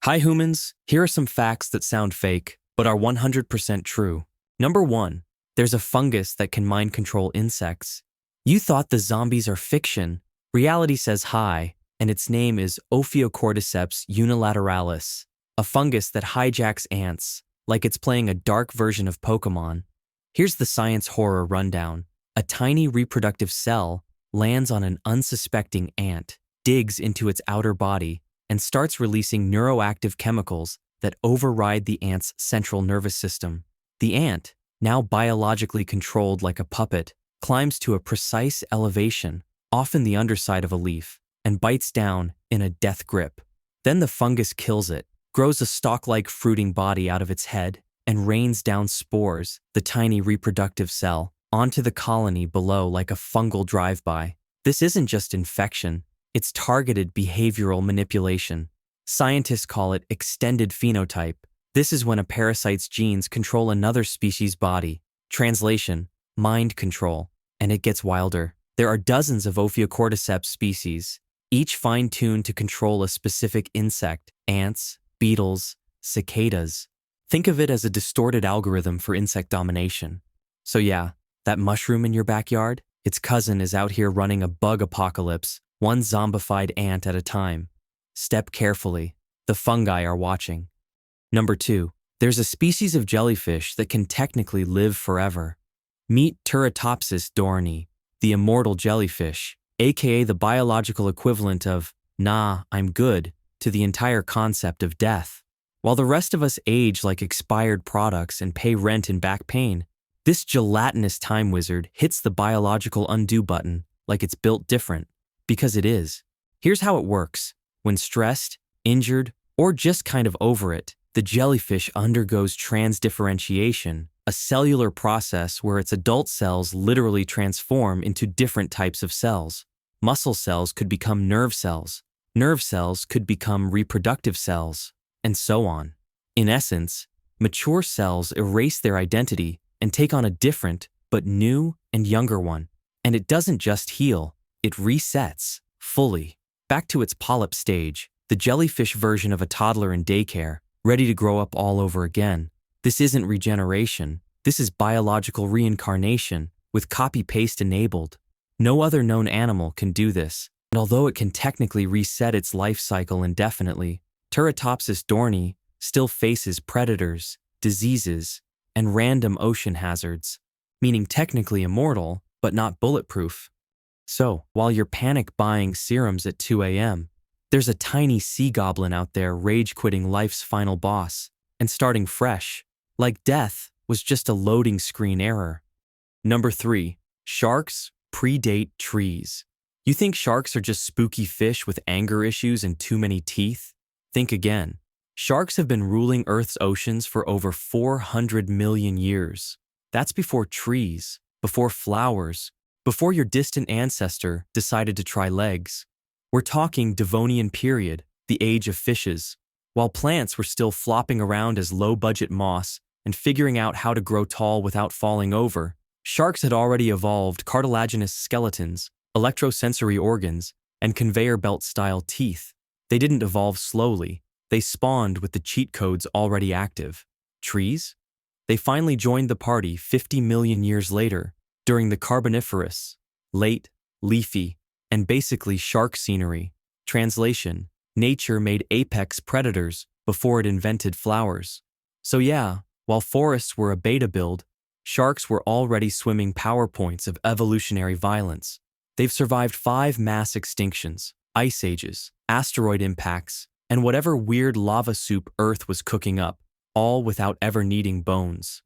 Hi humans, here are some facts that sound fake, but are 100% true. Number 1. There's a fungus that can mind control insects. You thought the zombies are fiction. Reality says hi, and its name is Ophiocordyceps unilateralis, a fungus that hijacks ants, like it's playing a dark version of Pokemon. Here's the science horror rundown. A tiny reproductive cell lands on an unsuspecting ant, digs into its outer body, and starts releasing neuroactive chemicals that override the ant's central nervous system. The ant, now biologically controlled like a puppet, climbs to a precise elevation, often the underside of a leaf, and bites down in a death grip. Then the fungus kills it, grows a stalk-like fruiting body out of its head, and rains down spores, the tiny reproductive cell, onto the colony below like a fungal drive-by. This isn't just infection, it's targeted behavioral manipulation. Scientists call it extended phenotype. This is when a parasite's genes control another species' body. Translation: mind control. And it gets wilder. There are dozens of Ophiocordyceps species, each fine-tuned to control a specific insect: ants, beetles, cicadas. Think of it as a distorted algorithm for insect domination. So yeah, that mushroom in your backyard? Its cousin is out here running a bug apocalypse, one zombified ant at a time. Step carefully. The fungi are watching. Number 2. There's a species of jellyfish that can technically live forever. Meet Turritopsis dohrnii, the immortal jellyfish, aka the biological equivalent of, "Nah, I'm good," to the entire concept of death. While the rest of us age like expired products and pay rent in back pain, this gelatinous time wizard hits the biological undo button like it's built different. Because it is. Here's how it works. When stressed, injured, or just kind of over it, the jellyfish undergoes transdifferentiation, a cellular process where its adult cells literally transform into different types of cells. Muscle cells could become nerve cells could become reproductive cells, and so on. In essence, mature cells erase their identity and take on a different, but new and younger one. And it doesn't just heal, it resets, fully. Back to its polyp stage, the jellyfish version of a toddler in daycare, ready to grow up all over again. This isn't regeneration, this is biological reincarnation, with copy-paste enabled. No other known animal can do this, and although it can technically reset its life cycle indefinitely, Turritopsis dohrnii still faces predators, diseases, and random ocean hazards, meaning technically immortal, but not bulletproof. So, while you're panic buying serums at 2 a.m., there's a tiny sea goblin out there rage-quitting life's final boss and starting fresh, like death was just a loading screen error. Number 3. Sharks predate trees. You think sharks are just spooky fish with anger issues and too many teeth? Think again. Sharks have been ruling Earth's oceans for over 400 million years. That's before trees, before flowers, before your distant ancestor decided to try legs. We're talking Devonian period, the age of fishes. While plants were still flopping around as low-budget moss and figuring out how to grow tall without falling over, sharks had already evolved cartilaginous skeletons, electrosensory organs, and conveyor belt-style teeth. They didn't evolve slowly. They spawned with the cheat codes already active. Trees? They finally joined the party 50 million years later, during the Carboniferous, late, leafy, and basically shark scenery. Translation: nature made apex predators before it invented flowers. So yeah, while forests were a beta build, sharks were already swimming PowerPoints of evolutionary violence. They've survived 5 mass extinctions, ice ages, asteroid impacts, and whatever weird lava soup Earth was cooking up, all without ever needing bones.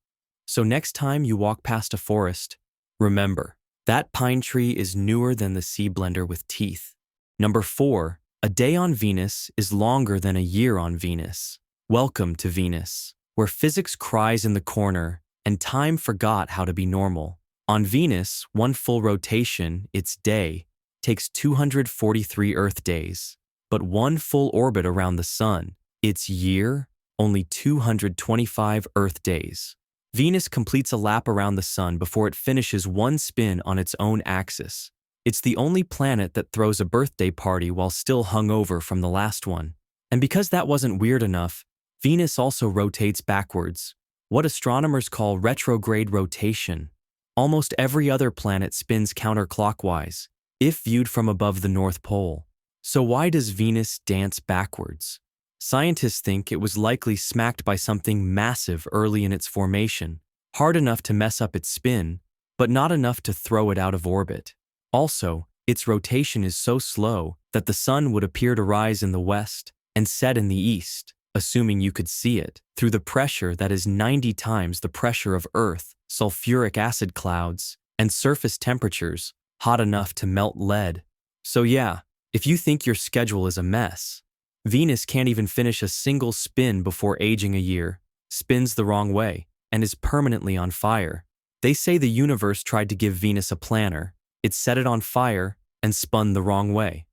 So next time you walk past a forest, remember, that pine tree is newer than the sea blender with teeth. Number 4. A day on Venus is longer than a year on Venus. Welcome to Venus, where physics cries in the corner and time forgot how to be normal. On Venus, one full rotation, its day, takes 243 Earth days. But one full orbit around the Sun, its year, only 225 Earth days. Venus completes a lap around the Sun before it finishes one spin on its own axis. It's the only planet that throws a birthday party while still hungover from the last one. And because that wasn't weird enough, Venus also rotates backwards, what astronomers call retrograde rotation. Almost every other planet spins counterclockwise, if viewed from above the North Pole. So why does Venus dance backwards? Scientists think it was likely smacked by something massive early in its formation, hard enough to mess up its spin, but not enough to throw it out of orbit. Also, its rotation is so slow that the sun would appear to rise in the west and set in the east, assuming you could see it, through the pressure that is 90 times the pressure of Earth, sulfuric acid clouds, and surface temperatures hot enough to melt lead. So yeah, if you think your schedule is a mess, Venus can't even finish a single spin before aging a year, spins the wrong way, and is permanently on fire. They say the universe tried to give Venus a planner, it set it on fire, and spun the wrong way.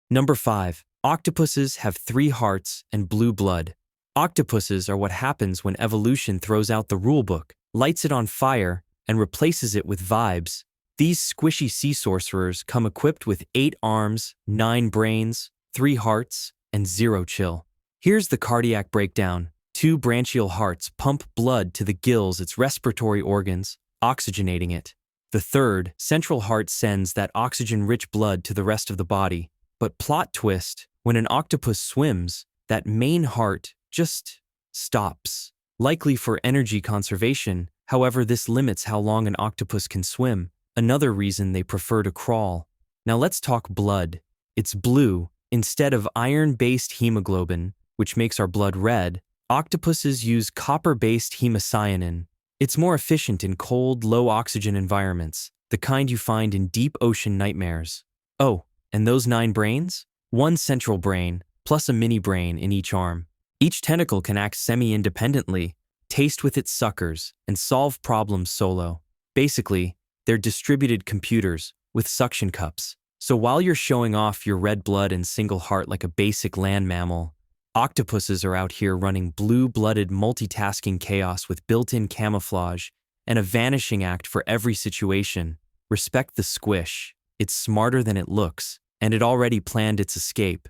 Number 5. Octopuses have 3 hearts and blue blood. Octopuses are what happens when evolution throws out the rulebook, lights it on fire, and replaces it with vibes. These squishy sea sorcerers come equipped with 8 arms, 9 brains, 3 hearts, and 0 chill. Here's the cardiac breakdown. 2 branchial hearts pump blood to the gills, its respiratory organs, oxygenating it. The third, central heart, sends that oxygen-rich blood to the rest of the body. But plot twist, when an octopus swims, that main heart just stops. Likely for energy conservation, however, this limits how long an octopus can swim, another reason they prefer to crawl. Now let's talk blood. It's blue. Instead of iron-based hemoglobin, which makes our blood red, octopuses use copper-based hemocyanin. It's more efficient in cold, low-oxygen environments, the kind you find in deep ocean nightmares. Oh, and those 9 brains? 1 central brain, plus a mini-brain in each arm. Each tentacle can act semi-independently, taste with its suckers, and solve problems solo. Basically, they're distributed computers with suction cups. So while you're showing off your red blood and single heart like a basic land mammal, octopuses are out here running blue-blooded multitasking chaos with built-in camouflage and a vanishing act for every situation. Respect the squish. It's smarter than it looks, and it already planned its escape.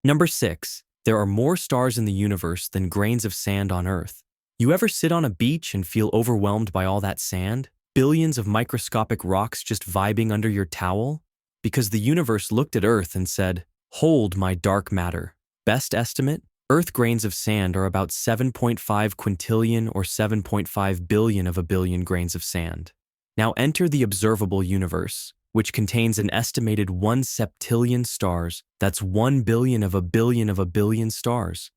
Number 6. There are more stars in the universe than grains of sand on Earth. You ever sit on a beach and feel overwhelmed by all that sand? Billions of microscopic rocks just vibing under your towel? Because the universe looked at Earth and said, "Hold my dark matter." Best estimate? Earth grains of sand are about 7.5 quintillion or 7.5 billion of a billion grains of sand. Now enter the observable universe, which contains an estimated 1 septillion stars. That's 1 billion of a billion stars.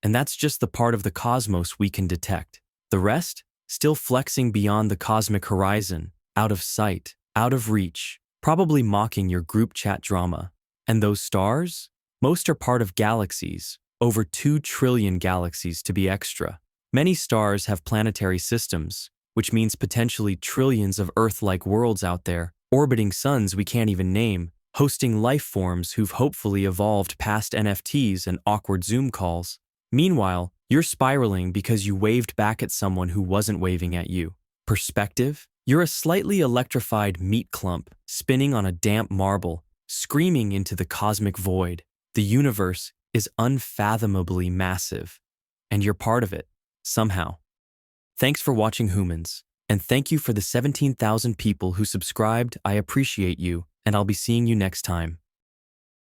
And that's just the part of the cosmos we can detect. The rest? Still flexing beyond the cosmic horizon, out of sight, out of reach, probably mocking your group chat drama. And those stars? Most are part of galaxies, over 2 trillion galaxies to be extra. Many stars have planetary systems, which means potentially trillions of Earth-like worlds out there, orbiting suns we can't even name, hosting life forms who've hopefully evolved past NFTs and awkward Zoom calls. Meanwhile, you're spiraling because you waved back at someone who wasn't waving at you. Perspective? You're a slightly electrified meat clump, spinning on a damp marble, screaming into the cosmic void. The universe is unfathomably massive, and you're part of it, somehow. Thanks for watching Humans, and thank you for the 17,000 people who subscribed. I appreciate you, and I'll be seeing you next time.